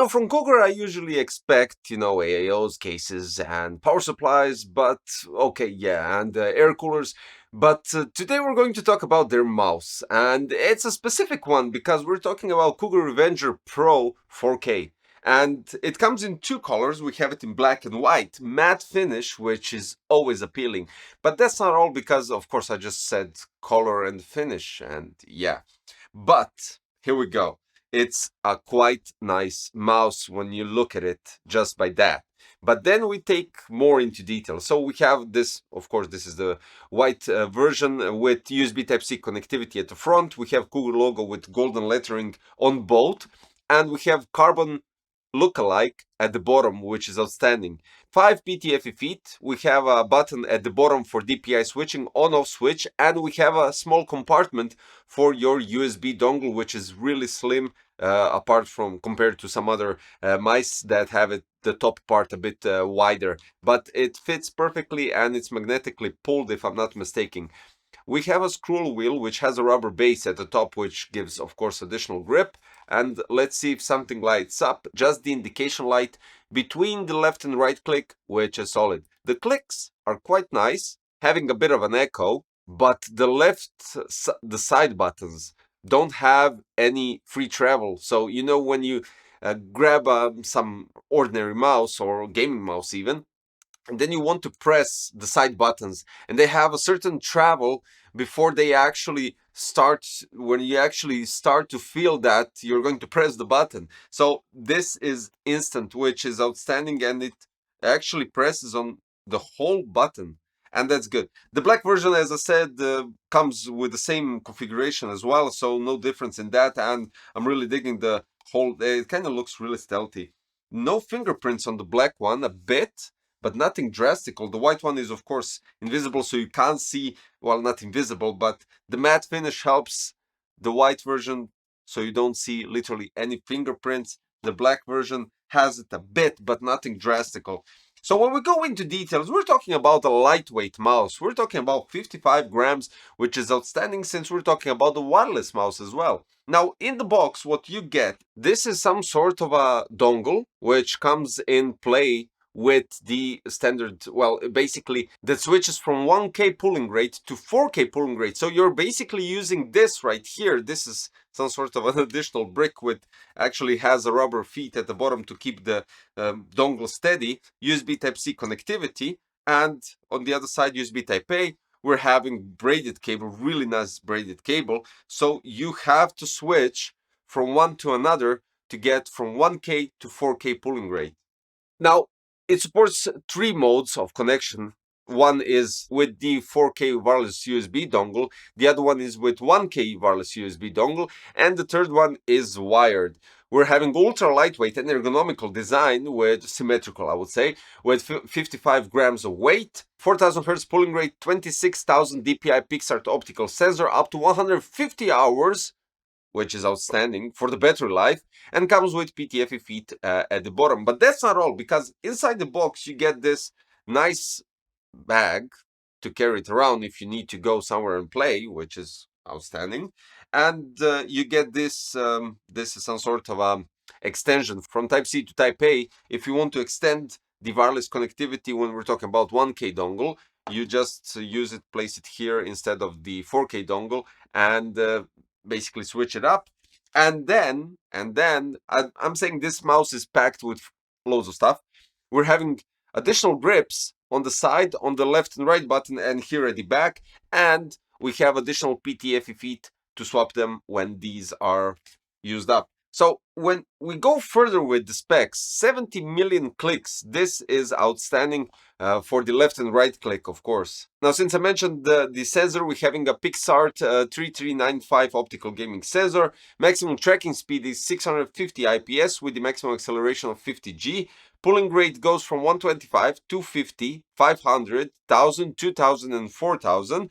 Now, from Cougar, I usually expect, AIOs, cases, and power supplies, but okay, yeah, and air coolers. But today we're going to talk about their mouse, and it's a specific one because we're talking about Cougar Revenger Pro 4K. And it comes in two colors. We have it in black and white, matte finish, which is always appealing. But that's not all because, of course, I just said color and finish, and yeah. But here we go. It's a quite nice mouse when you look at it just by that. But then we take more into detail. So we have this, of course, this is the white version with USB Type-C connectivity at the front. We have Cougar logo with golden lettering on both. And we have carbon look-alike at the bottom, which is outstanding. 5 PTFE feet. We have a button at the bottom for DPI switching, on-off switch, and we have a small compartment for your USB dongle, which is really slim, apart from compared to some other mice that have it the top part a bit wider. But it fits perfectly and it's magnetically pulled, if I'm not mistaken. We have a scroll wheel which has a rubber base at the top, which gives, of course, additional grip. And let's see if something lights up. Just the indication light between the left and right click, which is solid. The clicks are quite nice, having a bit of an echo, but the side buttons don't have any free travel. So, when you grab some ordinary mouse or gaming mouse even, and then you want to press the side buttons, and they have a certain travel before they actually start, when you actually start to feel that you're going to press the button. So this is instant, which is outstanding, and it actually presses on the whole button, and that's good. The black version, as I said, comes with the same configuration as well, so no difference in that, and I'm really digging the whole, it kind of looks really stealthy. No fingerprints on the black one, a bit, but nothing drastic. The white one is, of course, invisible, so you can't see, well, not invisible, but the matte finish helps the white version, so you don't see literally any fingerprints. The black version has it a bit, but nothing drastical. So when we go into details, we're talking about a lightweight mouse. We're talking about 55 grams, which is outstanding since we're talking about the wireless mouse as well. Now, in the box, what you get, this is some sort of a dongle, which comes in play with the standard, well, basically that switches from 1K pulling rate to 4K pulling rate. So you're basically using this right here. This is some sort of an additional brick with actually has a rubber feet at the bottom to keep the dongle steady, USB Type-C connectivity, and on the other side USB Type-A. We're having braided cable, really nice braided cable. So you have to switch from one to another to get from 1K to 4K pulling rate. Now, it supports 3 modes of connection. One is with the 4K wireless USB dongle, the other one is with 1K wireless USB dongle, and the third one is wired. We're having ultra lightweight and ergonomical design with symmetrical, I would say, with 55 grams of weight, 4000 Hz pulling rate, 26,000 DPI PixArt optical sensor, up to 150 hours, which is outstanding for the battery life, and comes with PTFE feet at the bottom. But that's not all, because inside the box you get this nice bag to carry it around if you need to go somewhere and play, which is outstanding. And you get this, this is some sort of extension from Type-C to Type-A. If you want to extend the wireless connectivity when we're talking about 1K dongle, you just use it, place it here instead of the 4K dongle, and basically switch it up. And then I'm saying this mouse is packed with loads of stuff. We're having additional grips on the side, on the left and right button, and here at the back, and we have additional PTFE feet to swap them when these are used up. So when we go further with the specs, 70 million clicks, this is outstanding for the left and right click, of course. Now, since I mentioned the sensor, we're having a PixArt 3395 optical gaming sensor. Maximum tracking speed is 650 IPS with the maximum acceleration of 50 G. Pulling rate goes from 125, 250, 500, 1000, 2000, and 4000.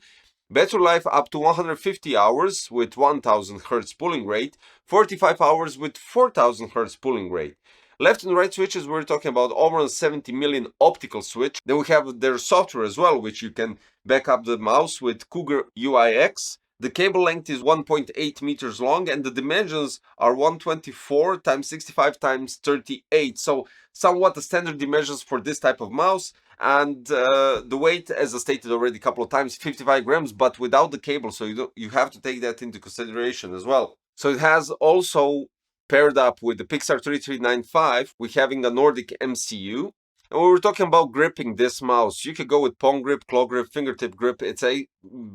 Battery life up to 150 hours with 1000 Hz pulling rate, 45 hours with 4000 Hz pulling rate. Left and right switches, we're talking about Omron 70 million optical switch. Then we have their software as well, which you can back up the mouse with Cougar UIX. The cable length is 1.8 meters long and the dimensions are 124 times 65 times 38. So somewhat the standard dimensions for this type of mouse. And the weight, as I stated already a couple of times, 55 grams, but without the cable. So you have to take that into consideration as well. So it has also paired up with the Pixar 3395, we're having a Nordic MCU. And we were talking about gripping this mouse. You could go with palm grip, claw grip, fingertip grip. It's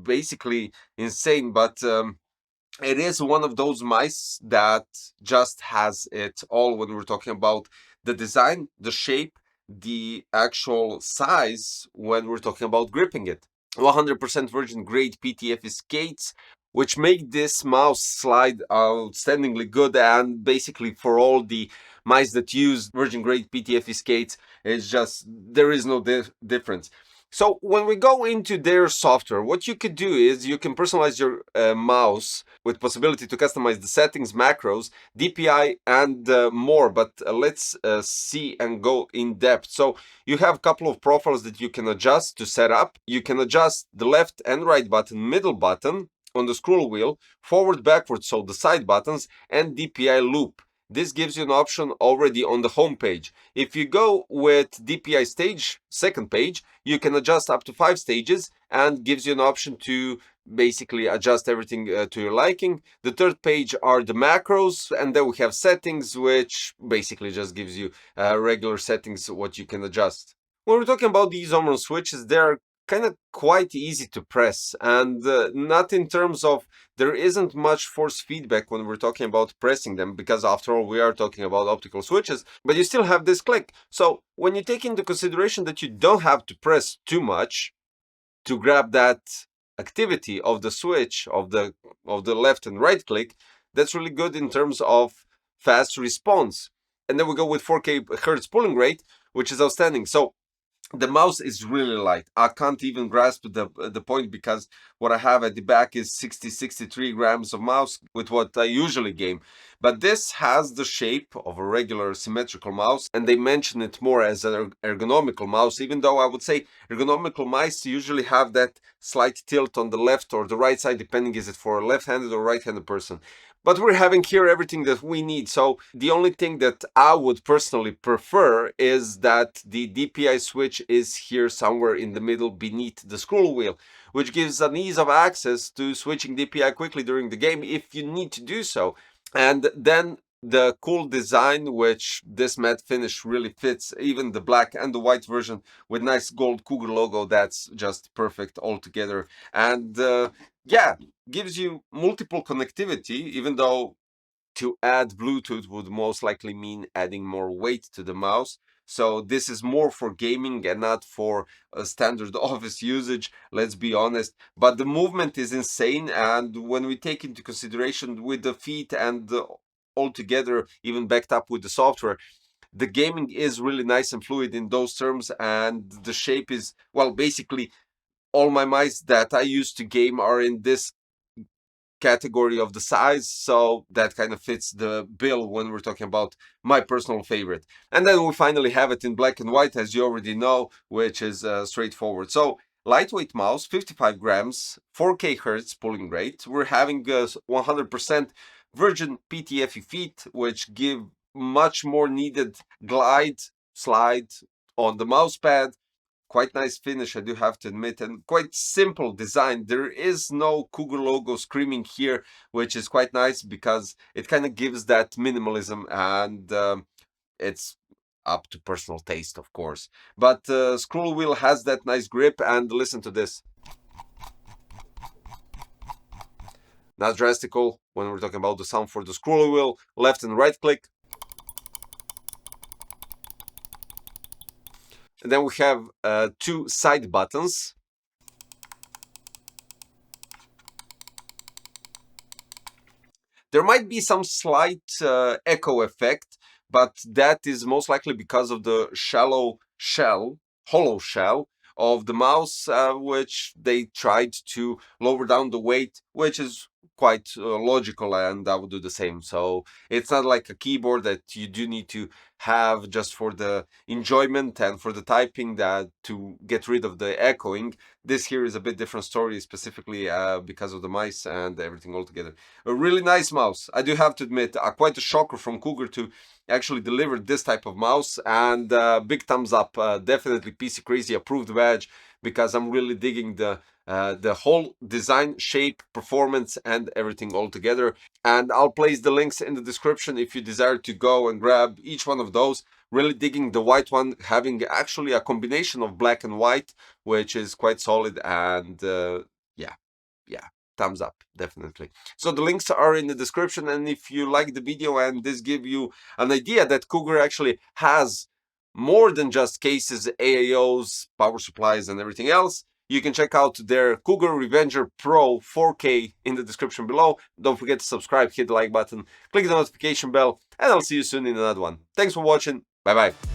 basically insane, but it is one of those mice that just has it all when we're talking about the design, the shape, the actual size when we're talking about gripping it. 100% virgin grade PTFE skates, which make this mouse slide outstandingly good. And basically for all the mice that use virgin grade PTFE skates, it's just there is no difference. So when we go into their software, what you could do is you can personalize your mouse with possibility to customize the settings, macros, DPI, and more. But let's see and go in depth. So you have a couple of profiles that you can adjust to set up. You can adjust the left and right button, middle button on the scroll wheel, forward, backward, so the side buttons, and DPI loop. This gives you an option already on the home page. If you go with DPI stage, second page, you can adjust up to 5 stages and gives you an option to basically adjust everything to your liking. The third page are the macros, and then we have settings, which basically just gives you regular settings, what you can adjust. When we're talking about these Omron switches, they're kind of quite easy to press, and not in terms of there isn't much force feedback when we're talking about pressing them, because after all we are talking about optical switches, but you still have this click. So when you take into consideration that you don't have to press too much to grab that activity of the switch of the left and right click, that's really good in terms of fast response. And then we go with 4K hertz pulling rate, which is outstanding. So the mouse is really light. I can't even grasp the point, because what I have at the back is 63 grams of mouse with what I usually game. But this has the shape of a regular symmetrical mouse, and they mention it more as an ergonomical mouse, even though I would say ergonomical mice usually have that slight tilt on the left or the right side, depending is it for a left-handed or right-handed person. But we're having here everything that we need. So the only thing that I would personally prefer is that the DPI switch is here somewhere in the middle beneath the scroll wheel, which gives an ease of access to switching DPI quickly during the game if you need to do so. And then the cool design, which this matte finish really fits, even the black and the white version with nice gold Cougar logo, that's just perfect altogether. And yeah, gives you multiple connectivity, even though to add Bluetooth would most likely mean adding more weight to the mouse. So this is more for gaming and not for a standard office usage, let's be honest. But the movement is insane, and when we take into consideration with the feet and all together, even backed up with the software, the gaming is really nice and fluid in those terms, and the shape is, well, basically all my mice that I used to game are in this category of the size, so that kind of fits the bill when we're talking about my personal favorite. And then we finally have it in black and white, as you already know, which is straightforward. So lightweight mouse, 55 grams, 4K hertz pulling rate. We're having 100% virgin PTFE feet, which give much more needed glide, slide on the mouse pad. Quite nice finish, I do have to admit, and quite simple design. There is no Cougar logo screaming here, which is quite nice because it kind of gives that minimalism, and it's up to personal taste, of course. But scroll wheel has that nice grip, and listen to this. Not drastical when we're talking about the sound for the scroll wheel. Left and right click. And then we have 2 side buttons. There might be some slight echo effect, but that is most likely because of the hollow shell of the mouse, which they tried to lower down the weight, which is quite logical, and I would do the same. So it's not like a keyboard that you do need to have just for the enjoyment and for the typing, that to get rid of the echoing. This here is a bit different story, specifically because of the mice and everything altogether. A really nice mouse, I do have to admit. Quite a shocker from Cougar to actually deliver this type of mouse, and big thumbs up. Definitely PC Crazy approved badge, because I'm really digging the whole design, shape, performance, and everything all together. And I'll place the links in the description if you desire to go and grab each one of those. Really digging the white one, having actually a combination of black and white, which is quite solid. And yeah, yeah, thumbs up, definitely. So the links are in the description, and if you like the video and this give you an idea that Cougar actually has more than just cases, AAOs, power supplies, and everything else, you can check out their Cougar Revenger Pro 4K in the description below. Don't forget to subscribe, hit the like button, click the notification bell, and I'll see you soon in another one. Thanks for watching. Bye bye.